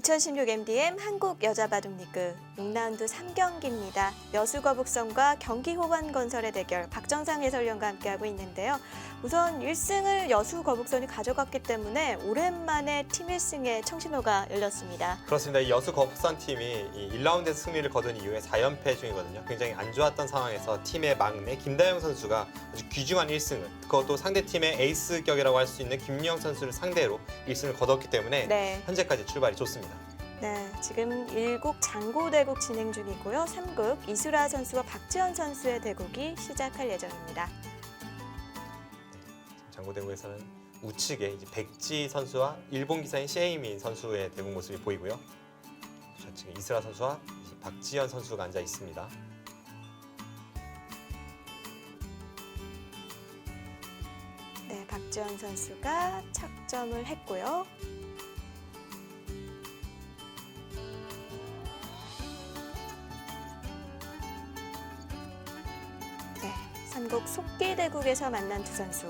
2016 MDM 한국 여자바둑리그 6라운드 3경기입니다. 여수거북선과 경기호반건설의 대결 박정상 해설위원과 함께하고 있는데요. 우선 1승을 여수거북선이 가져갔기 때문에 오랜만에 팀 1승의 청신호가 열렸습니다. 그렇습니다. 이 여수거북선 팀이 이 1라운드에서 승리를 거둔 이후에 4연패 중이거든요. 굉장히 안 좋았던 상황에서 팀의 막내 김다영 선수가 아주 귀중한 1승을, 그것도 상대팀의 에이스격이라고 할 수 있는 김유영 선수를 상대로 1승을 거뒀기 때문에 현재까지 출발이 좋습니다. 네, 지금 1국 장고대국 진행 중이고요. 3국 이수라 선수와 박지현 선수의 대국이 시작할 예정입니다. 장고대국에서는 우측에 이제 백지 선수와 일본 기사인 시에이민 선수의 대국 모습이 보이고요. 좌측에 이수라 선수와 박지현 선수가 앉아 있습니다. 네, 박지현 선수가 착점을 했고요. 네, 3국 속기대국에서 만난 두 선수.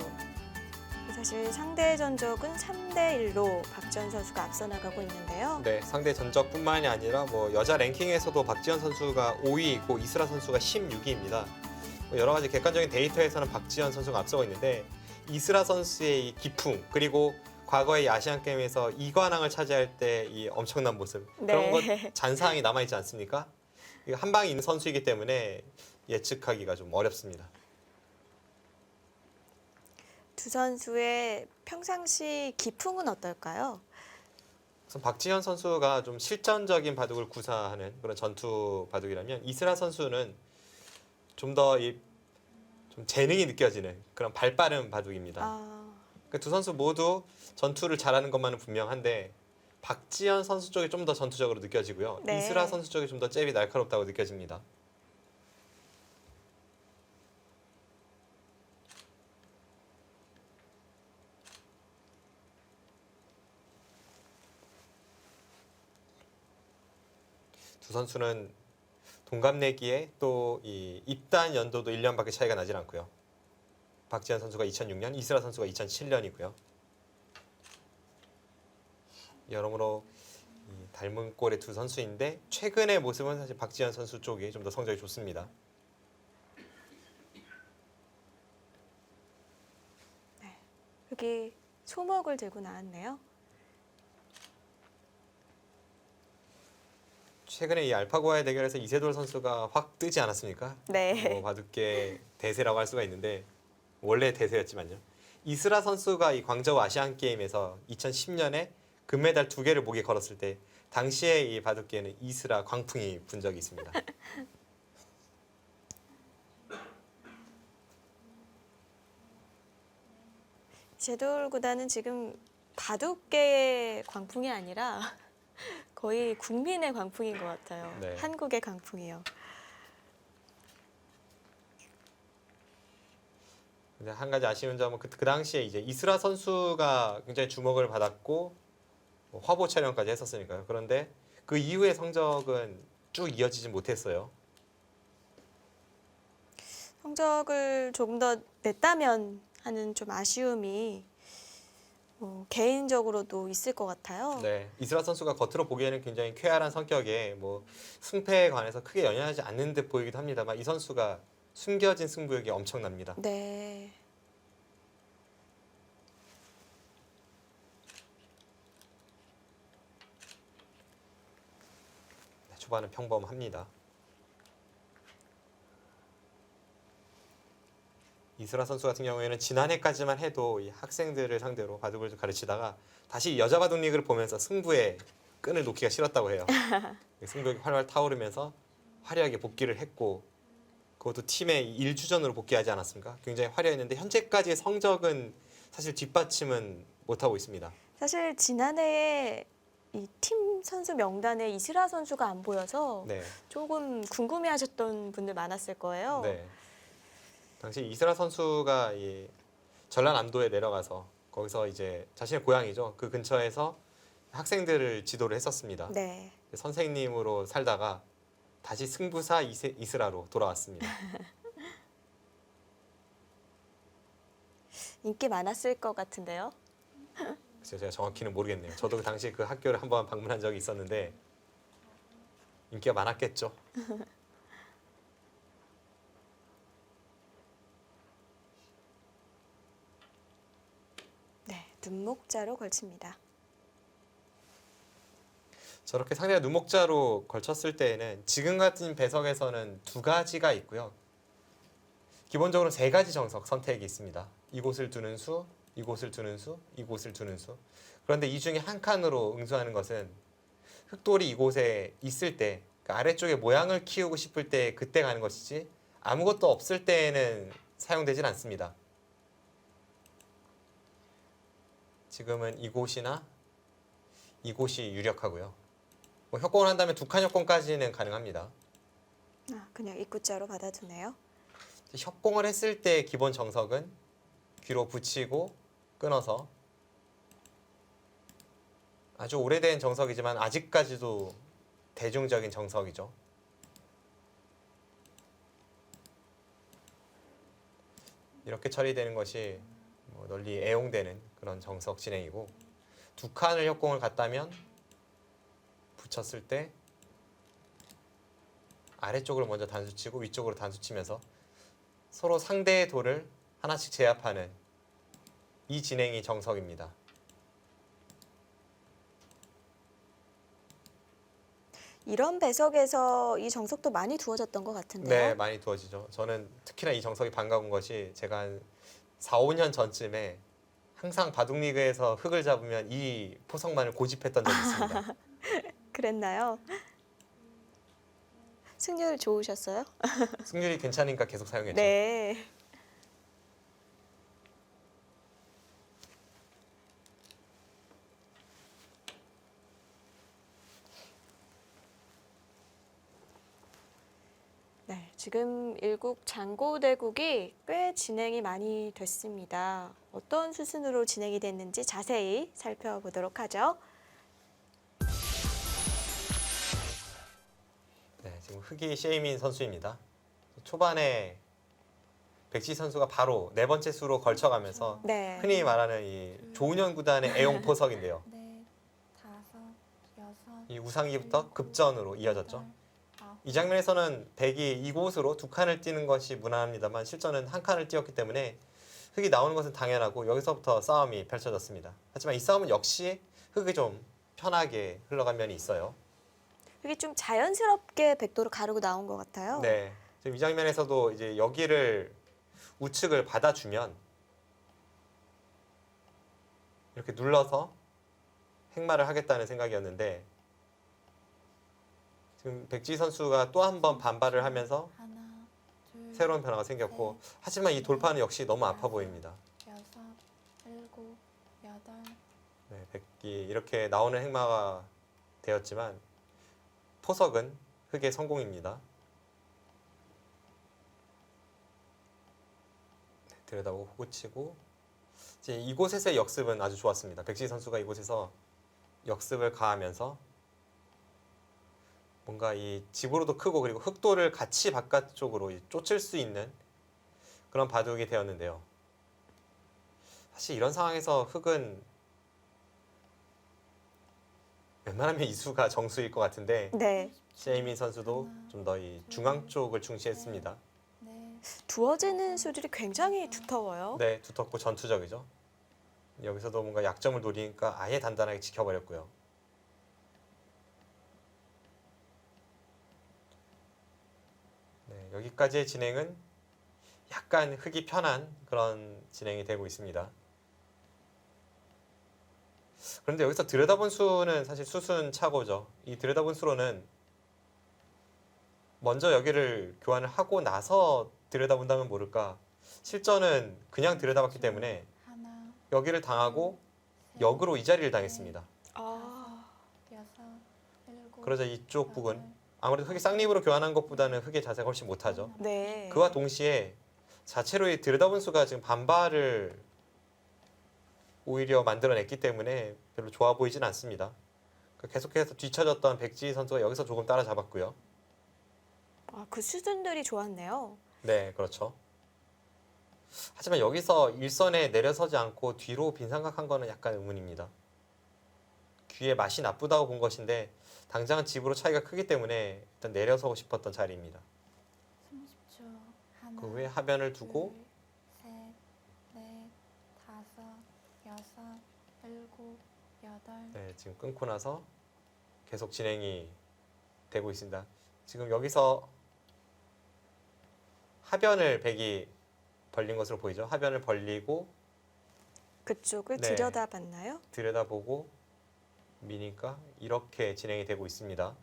사실 상대 전적은 3대1로 박지현 선수가 앞서 나가고 있는데요. 네, 상대 전적뿐만이 아니라 여자 랭킹에서도 박지현 선수가 5위이고 이수라 선수가 16위입니다. 여러 가지 객관적인 데이터에서는 박지현 선수가 앞서고 있는데 이수라 선수의 이 기풍, 그리고 과거의 아시안 게임에서 2관왕을 차지할 때 이 엄청난 모습, 그런 것 잔상이 남아있지 않습니까? 한 방에 있는 선수이기 때문에 예측하기가 좀 어렵습니다. 두 선수의 평상시 기풍은 어떨까요? 우선 박지현 선수가 좀 실전적인 바둑을 구사하는 그런 전투 바둑이라면 이스라 선수는 좀 더 좀 재능이 느껴지는 그런 발빠른 바둑입니다. 그러니까 두 선수 모두 전투를 잘하는 것만은 분명한데 박지현 선수 쪽이 좀 더 전투적으로 느껴지고요. 이스라 선수 쪽이 좀 더 잽이 날카롭다고 느껴집니다. 두 선수는 동갑내기에 또 이 입단 연도도 1년밖에 차이가 나질 않고요. 박지현 선수가 2006년, 이스라 선수가 2007년이고요. 여러모로 닮은 꼴의 두 선수인데 최근의 모습은 사실 박지현 선수 쪽이 좀 더 성적이 좋습니다. 네, 여기 소목을 들고 나왔네요. 최근에 이 알파고와의 대결에서 이세돌 선수가 확 뜨지 않았습니까? 네. 바둑계 대세라고 할 수가 있는데 원래 대세였지만요. 이스라 선수가 이 광저우 아시안 게임에서 2010년에 금메달 2개를 목에 걸었을 때 당시에 이 바둑계에는 이스라 광풍이 분 적이 있습니다. 이세돌 구단은 지금 바둑계의 광풍이 아니라 거의 국민의 광풍인 것 같아요. 네. 한국의 광풍이요. 근데 한 가지 아쉬운 점은 그 당시에 이제 이스라 선수가 굉장히 주목을 받았고 화보 촬영까지 했었으니까요. 그런데 그 이후의 성적은 쭉 이어지지 못했어요. 성적을 조금 더 냈다면 하는 좀 아쉬움이 개인적으로도 있을 것 같아요. 네, 이스라 선수가 겉으로 보기에는 굉장히 쾌활한 성격에 승패에 관해서 크게 연연하지 않는 듯 보이기도 합니다만 이 선수가 숨겨진 승부욕이 엄청납니다. 네. 초반은 평범합니다. 이스라 선수 같은 경우에는 지난해까지만 해도 이 학생들을 상대로 바둑을 가르치다가 다시 여자 바둑 리그를 보면서 승부에 끈을 놓기가 싫었다고 해요. 승부욕이 활활 타오르면서 화려하게 복귀를 했고 그것도 팀의 1주전으로 복귀하지 않았습니까? 굉장히 화려했는데 현재까지의 성적은 사실 뒷받침은 못하고 있습니다. 사실 지난해에 이 팀 선수 명단에 이스라 선수가 안 보여서 조금 궁금해하셨던 분들 많았을 거예요. 네. 당시 이스라 선수가 이 전라남도에 내려가서 거기서 이제 자신의 고향이죠. 그 근처에서 학생들을 지도를 했었습니다. 네. 선생님으로 살다가 다시 승부사 이스라로 돌아왔습니다. 인기 많았을 것 같은데요. 글쎄요, 제가 정확히는 모르겠네요. 저도 그 당시 그 학교를 한번 방문한 적이 있었는데 인기가 많았겠죠. 네, 눈목자로 걸칩니다. 저렇게 상대가 눈목자로 걸쳤을 때에는 지금 같은 배석에서는 두 가지가 있고요. 기본적으로 세 가지 정석 선택이 있습니다. 이곳을 두는 수, 이곳을 두는 수, 이곳을 두는 수. 그런데 이 중에 한 칸으로 응수하는 것은 흑돌이 이곳에 있을 때, 그 아래쪽에 모양을 키우고 싶을 때 그때 가는 것이지 아무것도 없을 때에는 사용되질 않습니다. 지금은 이곳이나 이곳이 유력하고요. 뭐 협공을 한다면 두 칸 협공까지는 가능합니다. 그냥 입구자로 받아두네요. 협공을 했을 때 기본 정석은 귀로 붙이고 끊어서, 아주 오래된 정석이지만 아직까지도 대중적인 정석이죠. 이렇게 처리되는 것이 뭐 널리 애용되는 그런 정석 진행이고, 두 칸을 협공을 갔다면 붙였을 때 아래쪽으로 먼저 단수 치고 위쪽으로 단수 치면서 서로 상대의 돌을 하나씩 제압하는 이 진행이 정석입니다. 이런 배석에서 이 정석도 많이 두어졌던 것 같은데요. 네, 많이 두어지죠. 저는 특히나 이 정석이 반가운 것이 제가 한 4, 5년 전쯤에 항상 바둑리그에서 흙을 잡으면 이 포석만을 고집했던 적이 있습니다. 그랬나요? 승률 좋으셨어요? 승률이 괜찮으니까 계속 사용했죠. 네. 네, 지금 일국 장고대국이 꽤 진행이 많이 됐습니다. 어떤 수순으로 진행이 됐는지 자세히 살펴보도록 하죠. 네, 지금 흑이 셰이민 선수입니다. 초반에 백지 선수가 바로 네 번째 수로 걸쳐가면서 네. 흔히 말하는 이 조은현 구단의 애용 포석인데요. 넷, 다섯, 여섯, 이 우상기부터 급전으로 이어졌죠. 여덟, 아홉. 이 장면에서는 백이 이곳으로 두 칸을 띄는 것이 무난합니다만 실전은 한 칸을 띄었기 때문에 흑이 나오는 것은 당연하고 여기서부터 싸움이 펼쳐졌습니다. 하지만 이 싸움은 역시 흑이 좀 편하게 흘러간 면이 있어요. 이게 좀 자연스럽게 백도를 가르고 나온 것 같아요. 네, 지금 이 장면에서도 이제 여기를 우측을 받아주면 이렇게 눌러서 행마를 하겠다는 생각이었는데 지금 백지 선수가 또 한 번 반발을 하면서 하나, 둘, 새로운 변화가 생겼고, 하지만 이 돌파는 역시 너무 아파 보입니다. 여섯, 일곱, 여덟. 네, 백기 이렇게 나오는 행마가 되었지만 포석은 흑의 성공입니다. 네, 들여다보고 호구치고, 이제 이곳에서의 역습은 아주 좋았습니다. 백지 선수가 이곳에서 역습을 가하면서 뭔가 이 집으로도 크고 그리고 흑돌을 같이 바깥쪽으로 쫓을 수 있는 그런 바둑이 되었는데요. 사실 이런 상황에서 흑은 웬만하면 이수가 정수일 것 같은데 네. 셰이민 선수도 좀 더 이 중앙 쪽을 중시했습니다. 넷, 두어지는 수들이 굉장히 두터워요. 네, 두텁고 전투적이죠. 여기서도 뭔가 약점을 노리니까 아예 단단하게 지켜버렸고요. 네, 여기까지의 진행은 약간 흑이 편한 그런 진행이 되고 있습니다. 그런데 여기서 들여다본 수는 사실 수순 착오죠. 이 들여다본 수로는 먼저 여기를 교환을 하고 나서 들여다본다면 모를까, 실전은 그냥 들여다봤기 때문에 하나, 여기를 당하고 셋, 역으로 이 자리를 당했습니다. 아, 여섯, 일곱. 그러자 이쪽 부분, 여덟, 아무래도 흑이 쌍립으로 교환한 것보다는 흑의 자세가 훨씬 못하죠. 네. 그와 동시에 자체로 이 들여다본 수가 지금 반발을 오히려 만들어냈기 때문에 별로 좋아 보이진 않습니다. 계속해서 뒤쳐졌던 백지 선수가 여기서 조금 따라잡았고요. 그 수준들이 좋았네요. 네, 그렇죠. 하지만 여기서 일선에 내려서지 않고 뒤로 빈삼각한 거는 약간 의문입니다. 뒤에 맛이 나쁘다고 본 것인데 당장은 집으로 차이가 크기 때문에 일단 내려서고 싶었던 자리입니다. 30초. 하나, 그 후에 하변을 두고 둘, 셋, 넷, 다섯, 여섯, 일곱, 여덟. 네, 지금 끊고 나서 계속 진행이 되고 있습니다. 지금 여기서 하변을 백이 벌린 것으로 보이죠. 하변을 벌리고 그쪽을 네. 들여다봤나요? 들여다보고 미니까 이렇게 진행이 되고 있습니다.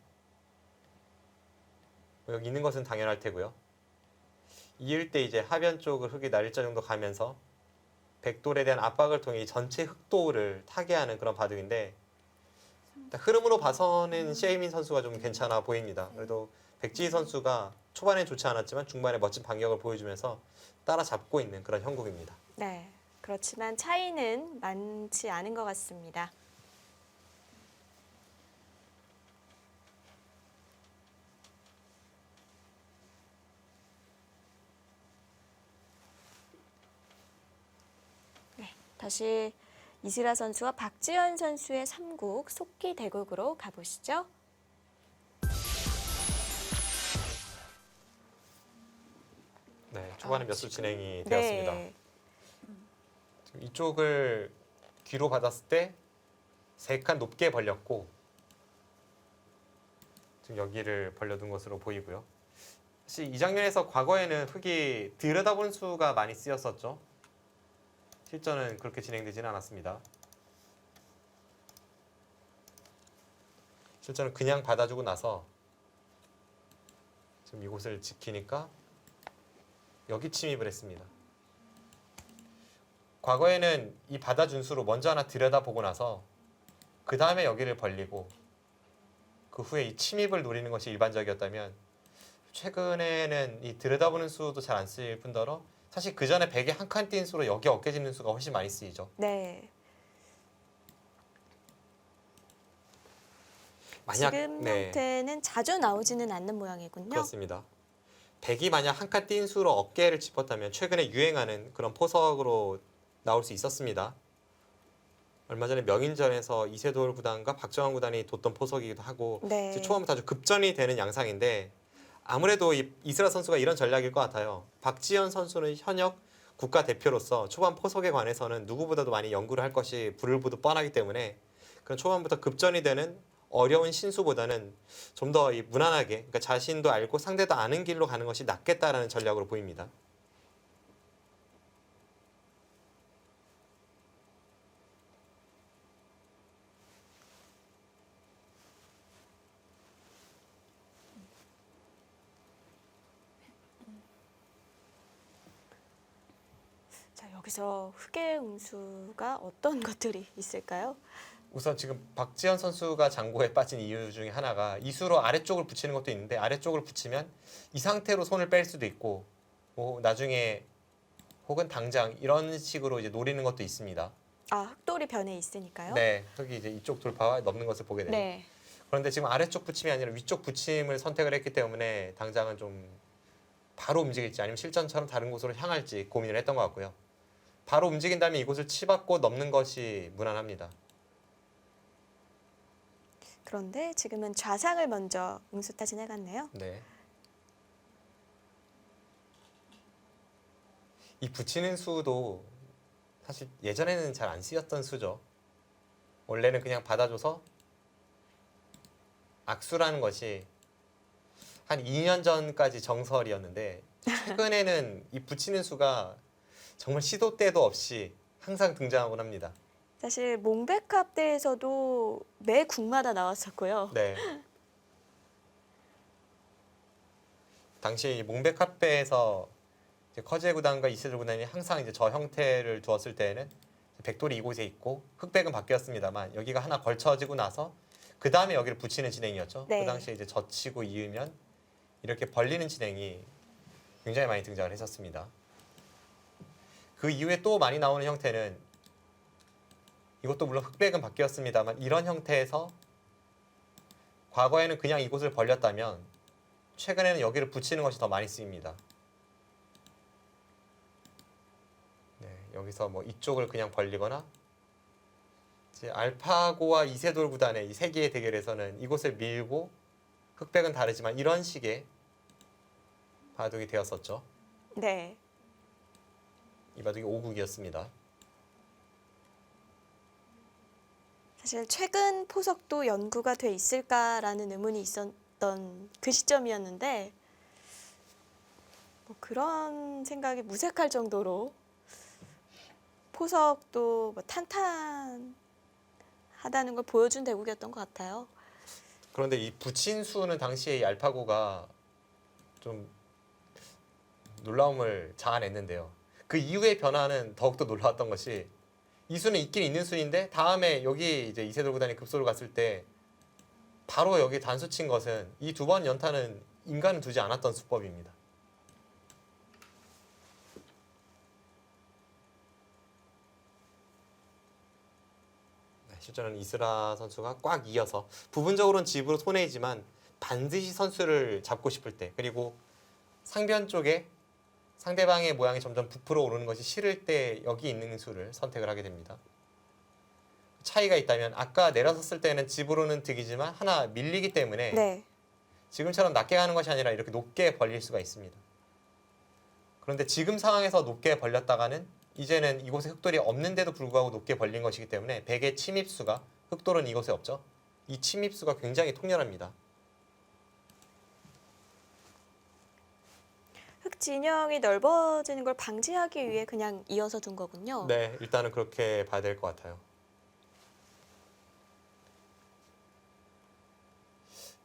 여기 있는 것은 당연할 테고요. 이을 때 이제 하변 쪽을 흙이 날일자 정도 가면서 백돌에 대한 압박을 통해 이 전체 흙돌을 타게 하는 그런 바둑인데 일단 흐름으로 봐서는 셰이민 선수가 좀 괜찮아 보입니다. 그래도 백지희 선수가 초반엔 좋지 않았지만 중반에 멋진 반격을 보여주면서 따라잡고 있는 그런 형국입니다. 네. 그렇지만 차이는 많지 않은 것 같습니다. 네. 다시 이슬아 선수와 박지현 선수의 3국 속기 대국으로 가보시죠. 네, 초반에 몇 수 지금- 진행이 되었습니다. 네. 지금 이쪽을 귀로 받았을 때 3칸 높게 벌렸고 지금 여기를 벌려둔 것으로 보이고요. 사실 이 장면에서 과거에는 흙이 들여다보는 수가 많이 쓰였었죠. 실전은 그렇게 진행되지는 않았습니다. 실전은 그냥 받아주고 나서 지금 이곳을 지키니까 여기 침입을 했습니다. 과거에는 이 받아준 수로 먼저 하나 들여다보고 나서 그 다음에 여기를 벌리고 그 후에 이 침입을 노리는 것이 일반적이었다면 최근에는 이 들여다보는 수도 잘 안 쓰일 뿐더러 사실 그 전에 백에 한 칸 띈 수로 여기 어깨 짚는 수가 훨씬 많이 쓰이죠. 네. 만약 지금 네, 형태는 자주 나오지는 않는 모양이군요. 그렇습니다. 백이 만약 한 칸 띈 수로 어깨를 짚었다면 최근에 유행하는 그런 포석으로 나올 수 있었습니다. 얼마 전에 명인전에서 이세돌 구단과 박정환 구단이 뒀던 포석이기도 하고 네. 이제 초반부터 아주 급전이 되는 양상인데 아무래도 이슬아 선수가 이런 전략일 것 같아요. 박지현 선수는 현역 국가대표로서 초반 포석에 관해서는 누구보다도 많이 연구를 할 것이 불을 보듯 뻔하기 때문에 그런 초반부터 급전이 되는 어려운 신수보다는 좀 더 무난하게 그러니까 자신도 알고 상대도 아는 길로 가는 것이 낫겠다라는 전략으로 보입니다. 자, 여기서 흑의 음수가 어떤 것들이 있을까요? 우선 지금 박지현 선수가 장고에 빠진 이유 중에 하나가 이수로 아래쪽을 붙이는 것도 있는데 아래쪽을 붙이면 이 상태로 손을 뺄 수도 있고 뭐 나중에 혹은 당장 이런 식으로 이제 노리는 것도 있습니다. 아, 흑돌이 변해 있으니까요. 네, 흙이 이제 이쪽 돌파와 넘는 것을 보게 돼요. 네. 그런데 지금 아래쪽 붙임이 아니라 위쪽 붙임을 선택을 했기 때문에 당장은 좀 바로 움직일지 아니면 실전처럼 다른 곳으로 향할지 고민을 했던 것 같고요. 바로 움직인 다음에 이곳을 치받고 넘는 것이 무난합니다. 그런데 지금은 좌상을 먼저 응수타진 해갔네요. 네. 이 붙이는 수도 사실 예전에는 잘 안 쓰였던 수죠. 원래는 그냥 받아줘서 악수라는 것이 한 2년 전까지 정설이었는데 최근에는 이 붙이는 수가 정말 시도 때도 없이 항상 등장하곤 합니다. 사실 몽백합 대에서도 매 국마다 나왔었고요. 네. 당시 몽백합배에서 커제 구단과 이세돌 구단이 항상 이제 저 형태를 두었을 때에는 백돌이 이곳에 있고 흑백은 바뀌었습니다만 여기가 하나 걸쳐지고 나서 그 다음에 여기를 붙이는 진행이었죠. 네. 그 당시에 이제 젖히고 이으면 이렇게 벌리는 진행이 굉장히 많이 등장을 했었습니다. 그 이후에 또 많이 나오는 형태는 이것도 물론 흑백은 바뀌었습니다만 이런 형태에서 과거에는 그냥 이곳을 벌렸다면 최근에는 여기를 붙이는 것이 더 많이 쓰입니다. 네, 여기서 뭐 이쪽을 그냥 벌리거나 이제 알파고와 이세돌 구단의 이 세 개의 대결에서는 이곳을 밀고 흑백은 다르지만 이런 식의 바둑이 되었었죠. 네. 이 바둑이 5국이었습니다. 사실 최근 포석도 연구가 돼 있을까라는 의문이 있었던 그 시점이었는데 뭐 그런 생각이 무색할 정도로 포석도 뭐 탄탄하다는 걸 보여준 대국이었던 것 같아요. 그런데 이 붙인 수는 당시에 이 알파고가 좀 놀라움을 자아냈는데요. 그 이후의 변화는 더욱더 놀라웠던 것이 이 수는 있긴 있는 수인데 다음에 여기 이제 이세돌 구단이 급소를 갔을 때 바로 여기 단수 친 것은 이 두 번 연타는 인간은 두지 않았던 수법입니다. 네, 실전은 이스라 선수가 꽉 이어서 부분적으로는 집으로 손해이지만 반드시 선수를 잡고 싶을 때 그리고 상변 쪽에 상대방의 모양이 점점 부풀어 오르는 것이 싫을 때 여기 있는 수를 선택을 하게 됩니다. 차이가 있다면 아까 내려섰을 때는 집으로는 득이지만 하나 밀리기 때문에 네. 지금처럼 낮게 가는 것이 아니라 이렇게 높게 벌릴 수가 있습니다. 그런데 지금 상황에서 높게 벌렸다가는 이제는 이곳에 흑돌이 없는데도 불구하고 높게 벌린 것이기 때문에 백의 침입수가 흑돌은 이곳에 없죠. 이 침입수가 굉장히 통렬합니다. 흑 진영이 넓어지는 걸 방지하기 위해 그냥 이어서 둔 거군요. 네, 일단은 그렇게 봐야 될 것 같아요.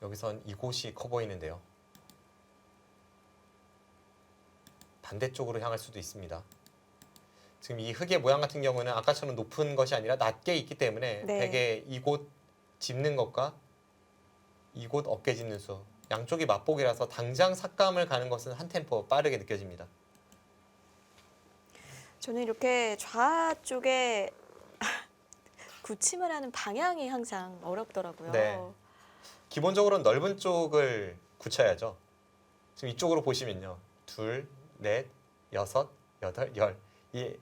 여기선 이곳이 커 보이는데요. 반대쪽으로 향할 수도 있습니다. 지금 이 흙의 모양 같은 경우는 아까처럼 높은 것이 아니라 낮게 있기 때문에 네. 백에 이곳 짚는 것과 이곳 어깨 짚는 수 양쪽이 맞보기라서 당장 삭감을 가는 것은 한 템포 빠르게 느껴집니다. 저는 이렇게 좌쪽에 굳힘을 하는 방향이 항상 어렵더라고요. 네. 기본적으로는 넓은 쪽을 굳혀야죠. 지금 이쪽으로 보시면요. 2, 4, 6, 8, 10. 이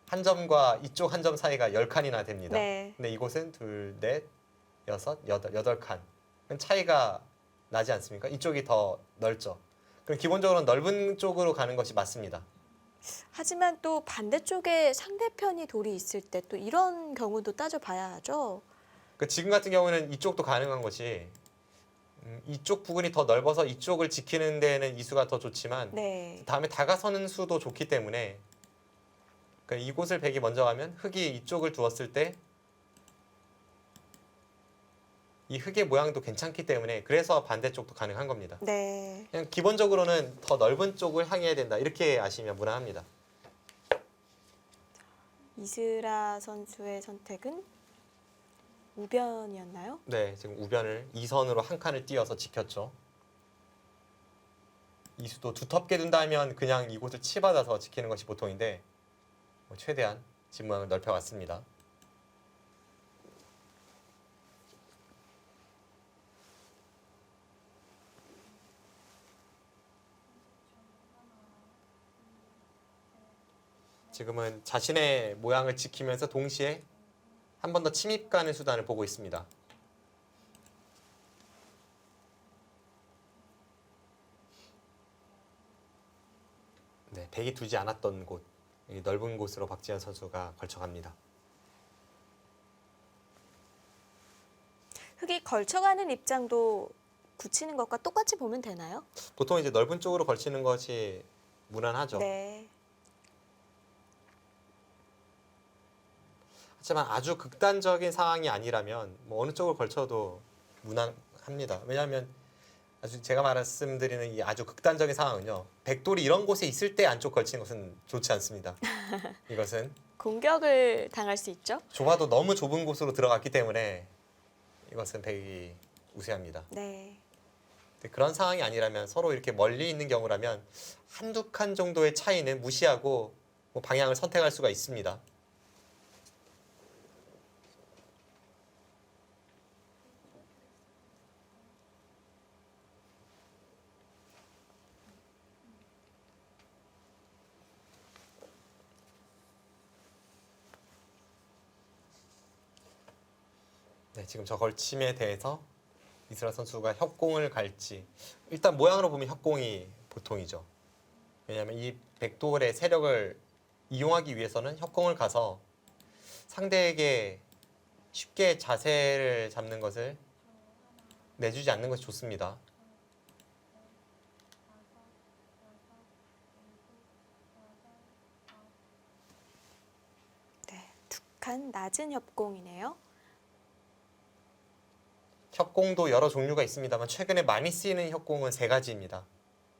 한 점과 이쪽 한 점 사이가 10칸이나 됩니다. 네. 근데 이곳은 2, 4, 6, 8칸. 차이가 나지 않습니까? 이쪽이 더 넓죠. 그럼 기본적으로는 넓은 쪽으로 가는 것이 맞습니다. 하지만 또 반대쪽에 상대편이 돌이 있을 때 또 이런 경우도 따져봐야죠. 지금 같은 경우는 이쪽도 가능한 것이 이쪽 부분이 더 넓어서 이쪽을 지키는 데는 이 수가 더 좋지만 네. 다음에 다가서는 수도 좋기 때문에 그러니까 이곳을 백이 먼저 가면 흙이 이쪽을 두었을 때 이 흙의 모양도 괜찮기 때문에 그래서 반대쪽도 가능한 겁니다. 네. 그냥 기본적으로는 더 넓은 쪽을 향해야 된다 이렇게 아시면 무난합니다. 이스라 선수의 선택은 우변이었나요? 네, 지금 우변을 2선으로 한 칸을 띄어서 지켰죠. 이 수도 두텁게 둔다면 그냥 이곳을 치받아서 지키는 것이 보통인데 최대한 집 모양을 넓혀갔습니다. 지금은 자신의 모양을 지키면서 동시에 한 번 더 침입 가는 수단을 보고 있습니다. 네, 백이 두지 않았던 곳, 이 넓은 곳으로 박지현 선수가 걸쳐갑니다. 흙이 걸쳐가는 입장도 굳히는 것과 똑같이 보면 되나요? 보통 이제 넓은 쪽으로 걸치는 것이 무난하죠. 네. 하지만 아주 극단적인 상황이 아니라면 뭐 어느 쪽을 걸쳐도 무난합니다. 왜냐하면 아주 제가 말씀드리는 이 아주 극단적인 상황은요. 백돌이 이런 곳에 있을 때 안쪽 걸치는 것은 좋지 않습니다. 이것은 공격을 당할 수 있죠. 좁아도 너무 좁은 곳으로 들어갔기 때문에 이것은 백이 우세합니다. 네. 근데 그런 상황이 아니라면 서로 이렇게 멀리 있는 경우라면 한두 칸 정도의 차이는 무시하고 뭐 방향을 선택할 수가 있습니다. 네, 지금 저 걸침에 대해서 이스라 선수가 협공을 갈지 일단 모양으로 보면 협공이 보통이죠. 왜냐하면 이 백돌의 세력을 이용하기 위해서는 협공을 가서 상대에게 쉽게 자세를 잡는 것을 내주지 않는 것이 좋습니다. 네, 두 칸 낮은 협공이네요. 협공도 여러 종류가 있습니다만 최근에 많이 쓰이는 협공은 세 가지입니다.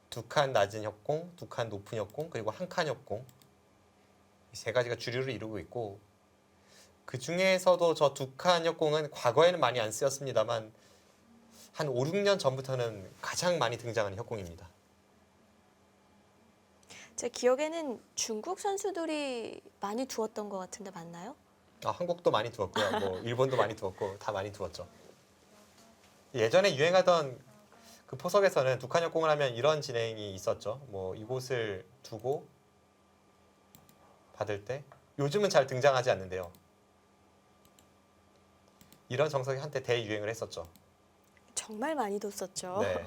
두 칸 낮은 협공, 두 칸 높은 협공, 그리고 한 칸 협공. 이 세 가지가 주류를 이루고 있고 그 중에서도 저 두 칸 협공은 과거에는 많이 안 쓰였습니다만 한 5, 6년 전부터는 가장 많이 등장하는 협공입니다. 제 기억에는 중국 선수들이 많이 두었던 것 같은데 맞나요? 한국도 많이 두었고요. 뭐 일본도 많이 두었고 다 많이 두었죠. 예전에 유행하던 그 포석에서는 두 칸 협공을 하면 이런 진행이 있었죠. 뭐 이곳을 두고 받을 때 요즘은 잘 등장하지 않는데요. 이런 정석이 한때 대유행을 했었죠. 정말 많이 뒀었죠. 네.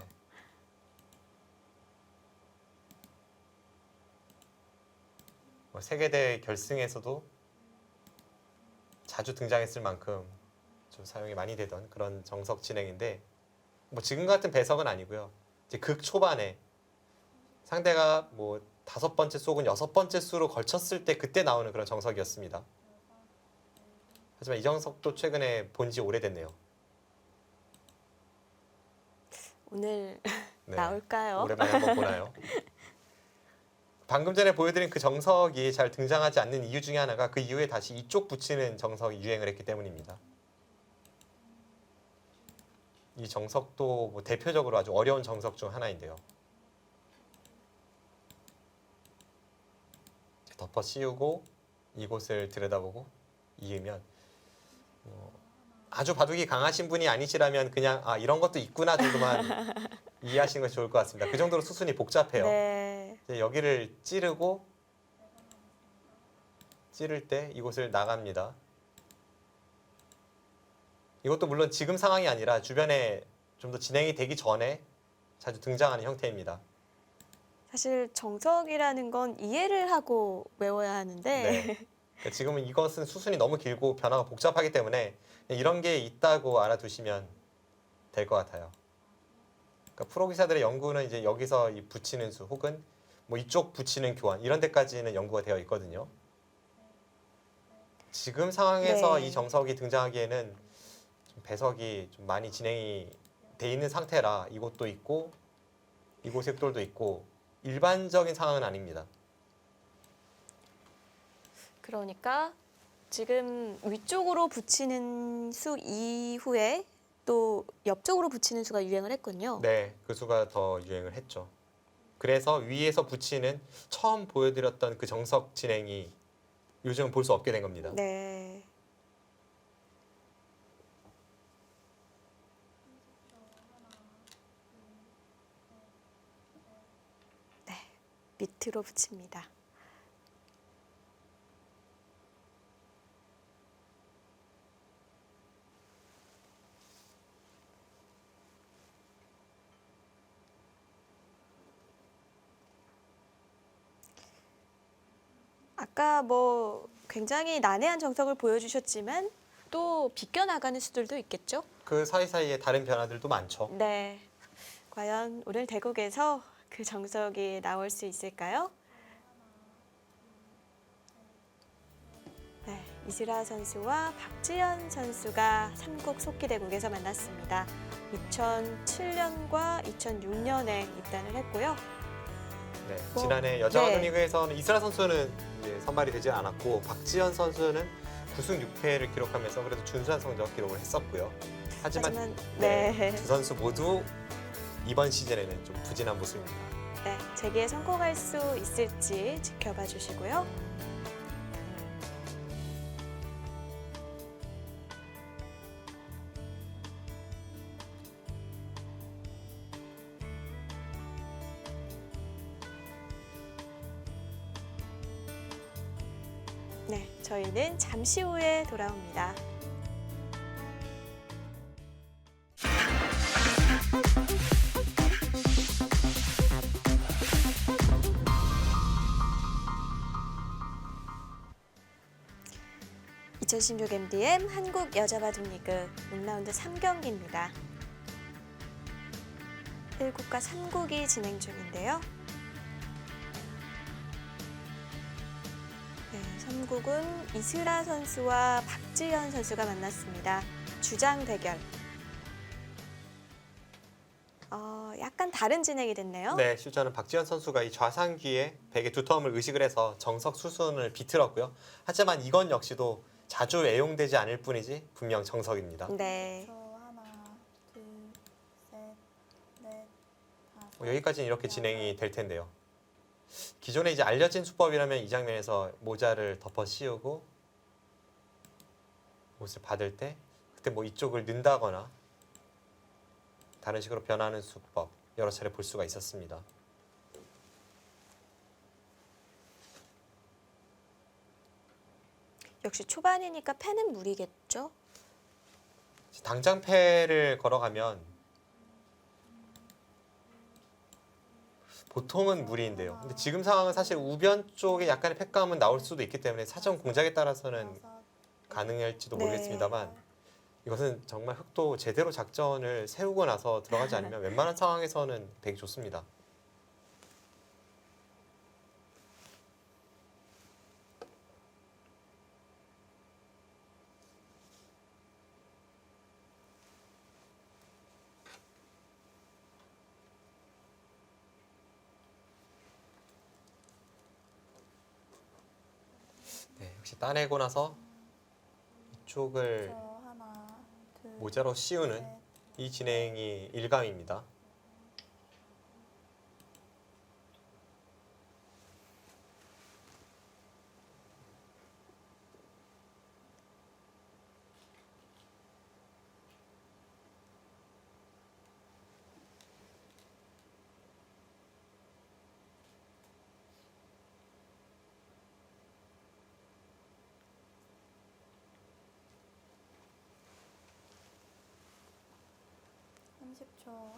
뭐 세계대회 결승에서도 자주 등장했을 만큼 좀 사용이 많이 되던 그런 정석 진행인데 뭐 지금 같은 배석은 아니고요. 이제 극 초반에 상대가 뭐 5번째 수 혹은 6번째 수로 걸쳤을 때 그때 나오는 그런 정석이었습니다. 하지만 이 정석도 최근에 본 지 오래됐네요. 오늘 네. 나올까요? 오랜만에 한번 보나요? 방금 전에 보여드린 그 정석이 잘 등장하지 않는 이유 중에 하나가 그 이후에 다시 이쪽 붙이는 정석이 유행을 했기 때문입니다. 이 정석도 뭐 대표적으로 아주 어려운 정석 중 하나인데요. 덮어 씌우고 이곳을 들여다보고 이으면 아주 바둑이 강하신 분이 아니시라면 그냥 이런 것도 있구나 정도만 이해하시는 것이 좋을 것 같습니다. 그 정도로 수순이 복잡해요. 네. 이제 여기를 찌르고 찌를 때 이곳을 나갑니다. 이것도 물론 지금 상황이 아니라 주변에 좀 더 진행이 되기 전에 자주 등장하는 형태입니다. 사실 정석이라는 건 이해를 하고 외워야 하는데 네. 그러니까 지금은 이것은 수순이 너무 길고 변화가 복잡하기 때문에 이런 게 있다고 알아두시면 될 것 같아요. 그러니까 프로 기사들의 연구는 이제 여기서 이 붙이는 수 혹은 뭐 이쪽 붙이는 교환 이런 데까지는 연구가 되어 있거든요. 지금 상황에서 네. 이 정석이 등장하기에는 좀 배석이 좀 많이 진행이 돼 있는 상태라 이곳도 있고 이곳의 흑돌도 있고 일반적인 상황은 아닙니다. 그러니까 지금 위쪽으로 붙이는 수 이후에 또 옆쪽으로 붙이는 수가 유행을 했군요. 네, 그 수가 더 유행을 했죠. 그래서 위에서 붙이는 처음 보여드렸던 그 정석 진행이 요즘은 볼 수 없게 된 겁니다. 네. 네, 밑으로 붙입니다. 아까 뭐 굉장히 난해한 정석을 보여주셨지만 또 비껴나가는 수들도 있겠죠? 그 사이사이에 다른 변화들도 많죠. 네. 과연 오늘 대국에서 그 정석이 나올 수 있을까요? 네, 이스라 선수와 박지현 선수가 삼국 속기대국에서 만났습니다. 2007년과 2006년에 입단을 했고요. 네, 뭐, 지난해 여자 네. 리그에서는 이스라 선수는 이제 선발이 되지 않았고 박지현 선수는 9승 6패를 기록하면서 그래도 준수한 성적 기록을 했었고요. 하지만 네, 두 선수 모두 이번 시즌에는 좀 부진한 모습입니다. 네, 재기에 성공할 수 있을지 지켜봐 주시고요. 네, 저희는 잠시 후에 돌아옵니다. 2016 MDM 한국 여자바둑리그 6라운드 3경기입니다. 1국과 3국이 진행 중인데요. 네, 3국은 이슬아 선수와 박지현 선수가 만났습니다. 주장 대결. 약간 다른 진행이 됐네요. 네, 실전은 박지현 선수가 이 좌상귀에 베개 두텀을 의식을 해서 정석 수순을 비틀었고요. 하지만 이건 역시도 자주 애용되지 않을 뿐이지 분명 정석입니다. 네. 하나, 둘, 셋, 넷, 다섯. 여기까지는 이렇게 진행이 될 텐데요. 기존에 이제 알려진 수법이라면 이 장면에서 모자를 덮어 씌우고 옷을 받을 때 그때 뭐 이쪽을 는다거나 다른 식으로 변하는 수법 여러 차례 볼 수가 있었습니다. 역시 초반이니까 패는 무리겠죠? 당장 패를 걸어가면 보통은 무리인데요. 근데 지금 상황은 사실 우변 쪽에 약간의 패감은 나올 수도 있기 때문에 사전 공작에 따라서는 가능할지도 네. 모르겠습니다만 이것은 정말 흑도 제대로 작전을 세우고 나서 들어가지 않으면 웬만한 상황에서는 되게 좋습니다. 네, 역시 따내고 나서 이쪽을 하나, 둘, 모자로 씌우는 셋, 이 진행이 일감입니다.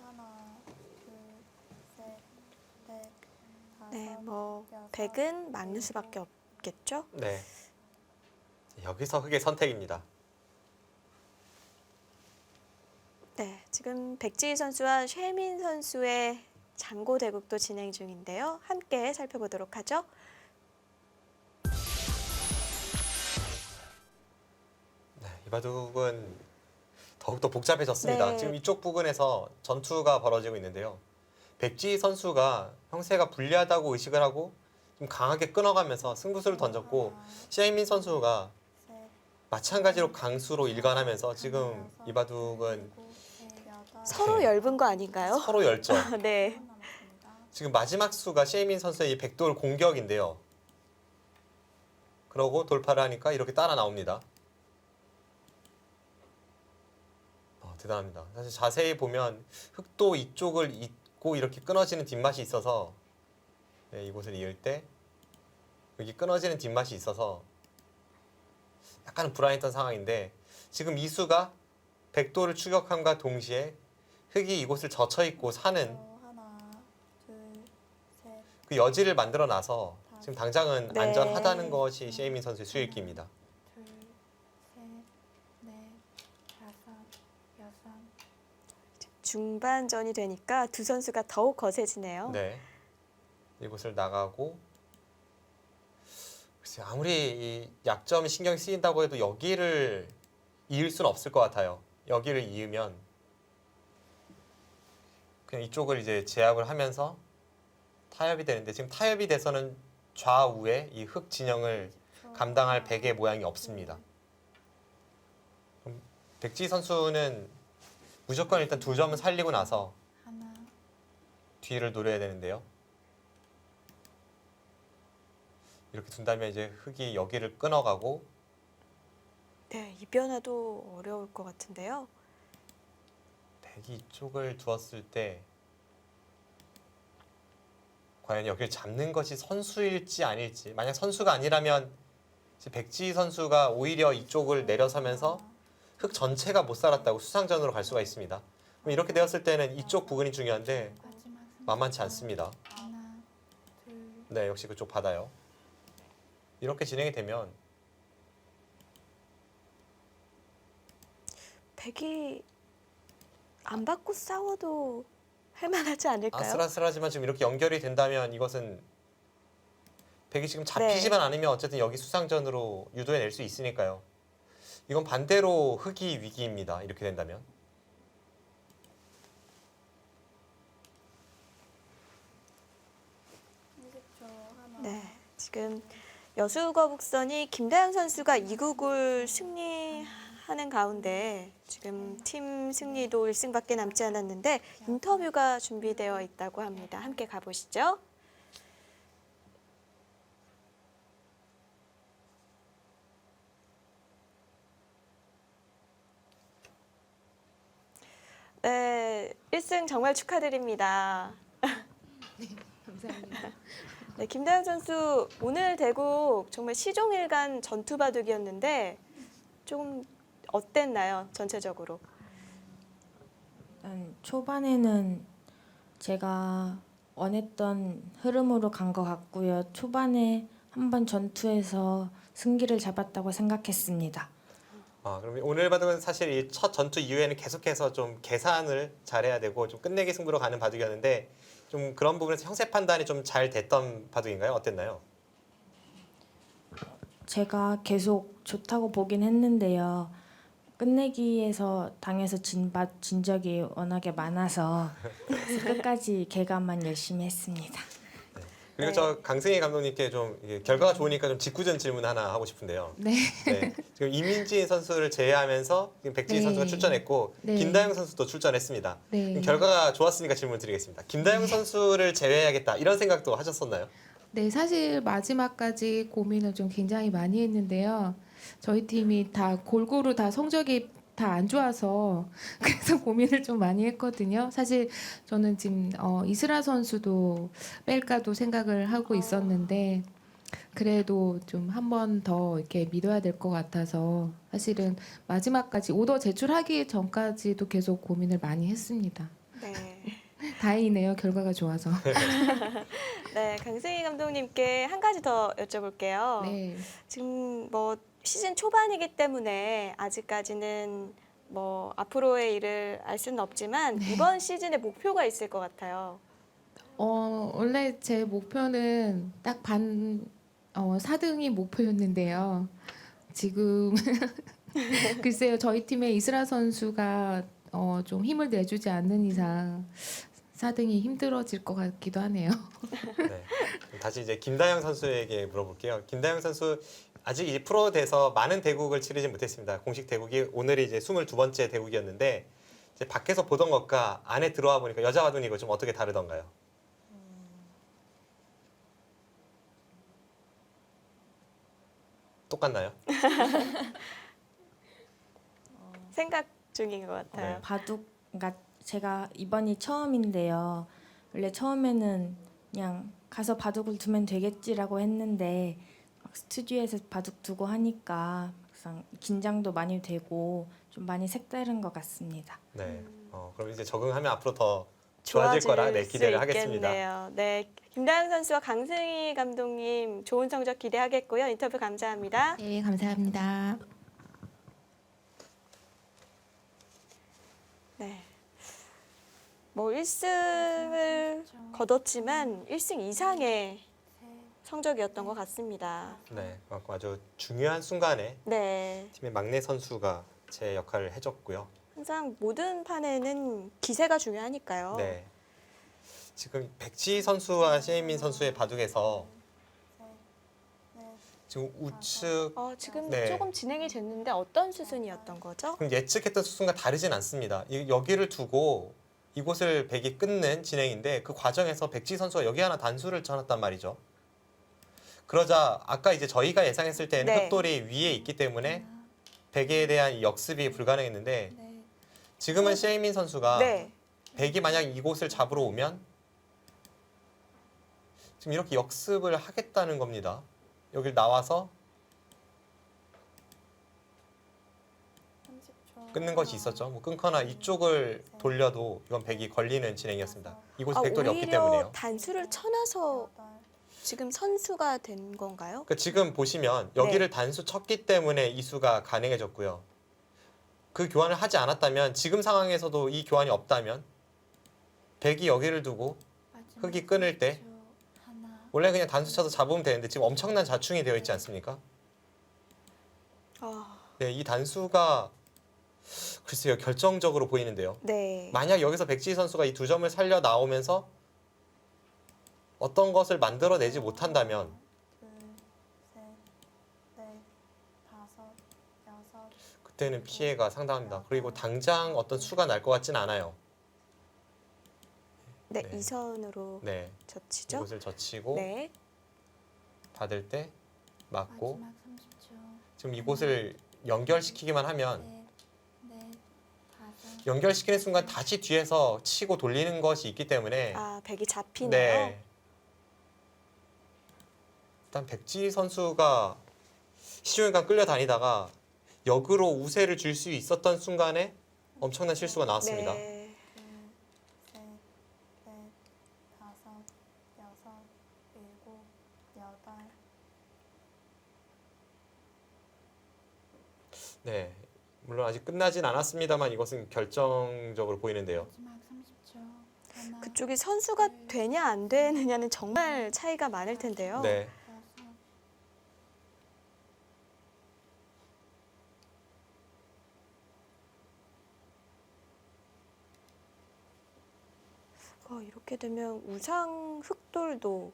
하나, 둘, 셋, 넷, 다섯, 네, 뭐 여섯, 백은 막는 수밖에 없겠죠? 네, 여기서 흑의 선택입니다. 네, 지금 백지희 선수와 최민 선수의 장고 대국도 진행 중인데요. 함께 살펴보도록 하죠. 네, 이 바둑은 더욱더 복잡해졌습니다. 네. 지금 이쪽 부근에서 전투가 벌어지고 있는데요. 백지희 선수가 형세가 불리하다고 의식을 하고 좀 강하게 끊어가면서 승부수를 던졌고 시아민 선수가 셋, 마찬가지로 강수로 일관하면서 지금 이 바둑은 서로 네. 엷은 거 아닌가요? 서로 열죠. 네. 지금 마지막 수가 시아민 선수의 이 백돌 공격인데요. 그러고 돌파를 하니까 이렇게 따라 나옵니다. 대단합니다. 사실 자세히 보면 흑도 이쪽을 잇고 이렇게 끊어지는 뒷맛이 있어서 네, 이곳을 이을 때 여기 끊어지는 뒷맛이 있어서 약간은 불안했던 상황인데 지금 이수가 백도를 추격함과 동시에 흑이 이곳을 젖혀 있고 사는 하나, 둘, 셋, 그 여지를 만들어 놔서 지금 당장은 네. 안전하다는 것이 시에민 선수의 수익기입니다. 둘, 셋, 넷, 다섯, 여섯. 중반전이 되니까 두 선수가 더욱 거세지네요. 네, 이곳을 나가고 글쎄 아무리 이 약점이 신경이 쓰인다고 해도 여기를 이을 수는 없을 것 같아요. 여기를 이으면 그냥 이쪽을 이제 제압을 하면서 타협이 되는데 지금 타협이 돼서는 좌우에 이 흑 진영을 감당할 백의 모양이 없습니다. 그럼 백지 선수는 무조건 일단 두 점을 살리고 나서 하나, 뒤를 노려야 되는데요. 이렇게 둔다면 이제 흑이 여기를 끊어가고 네, 이 변화도 어려울 것 같은데요. 백이 이쪽을 두었을 때 과연 여기를 잡는 것이 선수일지 아닐지. 만약 선수가 아니라면 이제 백지 선수가 오히려 이쪽을 내려서면서 흑 전체가 못 살았다고 수상전으로 갈 수가 있습니다. 그럼 이렇게 되었을 때는 이쪽 부분이 중요한데 마지막 만만치 않습니다. 하나, 둘, 네, 역시 그쪽 받아요. 이렇게 진행이 되면 백이 안 받고 싸워도 할만하지 않을까요? 아슬아슬하지만 지금 이렇게 연결이 된다면 이것은 백이 지금 잡히지만 네. 않으면 어쨌든 여기 수상전으로 유도해낼 수 있으니까요. 이건 반대로 흑이 위기입니다. 이렇게 된다면. 네, 지금 여수거북선이 김다영 선수가 2국을 승리하는 가운데 지금 팀 승리도 1승밖에 남지 않았는데 인터뷰가 준비되어 있다고 합니다. 함께 가보시죠. 네, 1승 정말 축하드립니다. 감사합니다. 네, 김다현 선수 오늘 대국 정말 시종일관 전투 바둑이었는데 좀 어땠나요? 전체적으로. 일단 초반에는 제가 원했던 흐름으로 간 것 같고요. 초반에 한번 전투에서 승기를 잡았다고 생각했습니다. 그럼 오늘 바둑은 사실 이 첫 전투 이후에는 계속해서 좀 계산을 잘해야 되고 좀 끝내기 승부로 가는 바둑이었는데 좀 그런 부분에서 형세 판단이 좀 잘 됐던 바둑인가요? 어땠나요? 제가 계속 좋다고 보긴 했는데요. 끝내기에서 당해서 진 적이 워낙에 많아서 그래서 끝까지 개간만 열심히 했습니다. 그리고 네. 저 강승희 감독님께 좀 이게 결과가 좋으니까 좀 직구전 질문 하나 하고 싶은데요. 네. 네. 지금 이민진 선수를 제외하면서 지금 백지희 네. 선수가 출전했고 네. 김다영 선수도 출전했습니다. 네. 지금 결과가 좋았으니까 질문 드리겠습니다. 김다영 선수를 제외해야겠다 이런 생각도 하셨었나요? 네, 사실 마지막까지 고민을 좀 굉장히 많이 했는데요. 저희 팀이 다 골고루 다 성적이 다 안 좋아서 그래서 고민을 좀 많이 했거든요. 사실 저는 지금 이스라 선수도 뺄까도 생각을 하고 있었는데 그래도 좀 한 번 더 이렇게 믿어야 될 것 같아서 사실은 마지막까지 오더 제출하기 전까지도 계속 고민을 많이 했습니다. 네. 다행이네요. 결과가 좋아서. 네, 강승희 감독님께 한 가지 더 여쭤볼게요. 네. 지금 뭐 시즌 초반이기 때문에 아직까지는 뭐 앞으로의 일을 알 수는 없지만 이번 시즌에 목표가 있을 것 같아요. 원래 제 목표는 딱 4등이 목표였는데요. 지금 글쎄요, 저희 팀의 이스라 선수가 좀 힘을 내주지 않는 이상 4등이 힘들어질 것 같기도 하네요. 네. 다시 이제 김다영 선수에게 물어볼게요. 김다영 선수 아직 이제 프로 돼서 많은 대국을 치르지 못했습니다. 공식 대국이 오늘이 이제 22번째 대국이었는데 이제 밖에서 보던 것과 안에 들어와 보니까 여자 바둑 이거 좀 어떻게 다르던가요? 똑같나요? 생각 중인 것 같아요. 네. 바둑, 그러니까 제가 이번이 처음인데요. 원래 처음에는 그냥 가서 바둑을 두면 되겠지라고 했는데 막 스튜디오에서 바둑 두고 하니까 막상 긴장도 많이 되고 좀 많이 색다른 것 같습니다. 네. 그럼 이제 적응하면 앞으로 더 좋아질 거라 네, 기대를 수 하겠습니다. 있겠네요. 네, 김다영 선수와 강승희 감독님 좋은 성적 기대하겠고요. 인터뷰 감사합니다. 네, 감사합니다. 네. 뭐 1승을 거뒀지만 1승 이상의 성적이었던 것 같습니다. 네. 아주 중요한 순간에 네. 팀의 막내 선수가 제 역할을 해줬고요. 항상 모든 판에는 기세가 중요하니까요. 네. 지금 백지희 선수와謝임민 선수의 바둑에서 지금 우측 지금 네. 조금 진행이 됐는데 어떤 수순이었던 거죠? 그럼 예측했던 수순과 다르진 않습니다. 여기를 두고 이곳을 백이 끊는 진행인데 그 과정에서 백지희 선수가 여기 하나 단수를 쳐놨단 말이죠. 그러자 아까 이제 저희가 예상했을 때는 네. 흑돌이 위에 있기 때문에 백에 대한 이 역습이 불가능했는데 네. 지금은謝임민 선수가 네. 백이 만약 이곳을 잡으러 오면 지금 이렇게 역습을 하겠다는 겁니다. 여길 나와서 끊는 것이 있었죠. 뭐 끊거나 이쪽을 돌려도 이건 백이 걸리는 진행이었습니다. 이곳에 백돌이 없기 오히려 때문에요. 단수를 쳐놔서 지금 선수가 된 건가요? 그러니까 지금 보시면 여기를 단수 쳤기 때문에 이 수가 가능해졌고요. 그 교환을 하지 않았다면 지금 상황에서도 이 교환이 없다면 백이 여기를 두고 흑이 끊을 때 원래 그냥 단수 쳐서 잡으면 되는데 지금 엄청난 자충이 되어 있지 않습니까? 네, 이 단수가 글쎄요 결정적으로 보이는데요. 네. 만약 여기서 백지희 선수가 이 두 점을 살려 나오면서 어떤 것을 만들어내지 못한다면 그때는 피해가 상당합니다. 그리고 당장 어떤 수가 날 것 같진 않아요. 네, 네. 이 선으로 네, 젖히죠. 이곳을 젖히고 네. 받을 때 맞고 마지막 30초. 지금 이곳을 연결시키기만 하면 넷, 다섯. 연결시키는 순간 다시 뒤에서 치고 돌리는 것이 있기 때문에 아, 백이 잡히네요. 네. 일단 백지희 선수가 시종일관 끌려다니다가 역으로 우세를 줄 수 있었던 순간에 엄청난 실수가 나왔습니다. 네. 둘, 셋, 넷, 다섯, 여섯, 일곱, 여덟. 네. 물론 아직 끝나진 않았습니다만 이것은 결정적으로 보이는데요. 마지막 30초. 하나, 그쪽이 선수가 되냐 안 되느냐는 정말 차이가 많을 텐데요. 네. 여섯. 이렇게 되면 우상 흑돌도